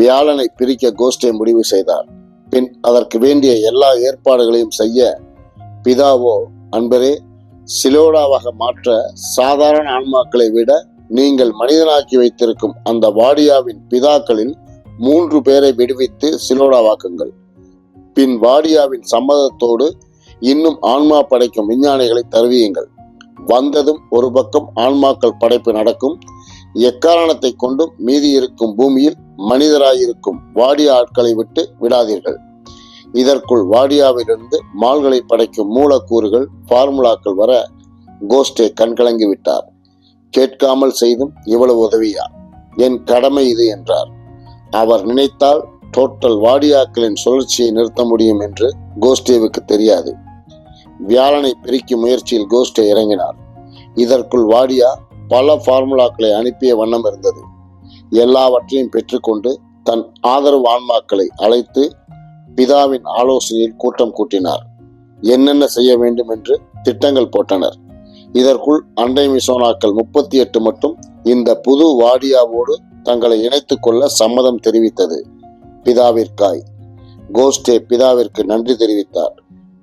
வியாழனை பிரிக்க கோஸ்டே முடிவு செய்தார். பின் அதற்கு வேண்டிய எல்லா ஏற்பாடுகளையும் செய்ய பிதாவோ, அன்பரே, சிலோடாவாக மாற்ற சாதாரண ஆன்மாக்களை விட நீங்கள் மனிதனாக்கி வைத்திருக்கும் அந்த வாடியாவின் பிதாக்களில் 3 பேரை விடுவித்து சிலோடாவாக்குங்கள். பின் வாடியாவின் சம்மதத்தோடு இன்னும் ஆன்மா படைக்கும் விஞ்ஞானிகளை தருவியுங்கள். வந்ததும் ஒரு பக்கம் ஆன்மாக்கள் படைப்பு நடக்கும். எக்காரணத்தை கொண்டும் மீதி இருக்கும் பூமியில் மனிதராயிருக்கும் வாடிய ஆட்களை விட்டு விடாதீர்கள். இதற்குள் வாடியாவிலிருந்து மால்களை படைக்கும் மூலக்கூறுகள், ஃபார்முலாக்கள் வர கோஸ்டே கண்கலங்கி விட்டார். கேட்காமல் செய்தும் இவ்வளவு உதவியா? என் கடமை இது என்றார். அவர் நினைத்தால் டோட்டல் வாடியாக்களின் சுழற்சியை நிறுத்த முடியும் என்று கோஸ்டேவுக்கு தெரியாது. வியாழனை பிரிக்கும் முயற்சியில் கோஸ்டே இறங்கினார். இதற்குள் வாடியா பல ஃபார்முலாக்களை அனுப்பிய வண்ணம் இருந்தது. எல்லாவற்றையும் பெற்றுக்கொண்டு தன் ஆதரவு ஆன்மாக்களை அழைத்து பிதாவின் ஆலோசனையில் கூட்டம் கூட்டினார். என்னென்ன செய்ய வேண்டும் என்று திட்டங்கள் போட்டனர். இதற்குள் அண்டை மிசோனாக்கள் 38 மட்டும் இந்த புது வாடியாவோடு தங்களை இணைத்துக் கொள்ள சம்மதம் தெரிவித்தது. பிதாவிற்காய் கோஸ்டே பிதாவிற்கு நன்றி தெரிவித்தார்.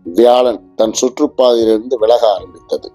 வியாழன் தன் சுற்றுப்பாதையிலிருந்து விலக ஆரம்பித்தது.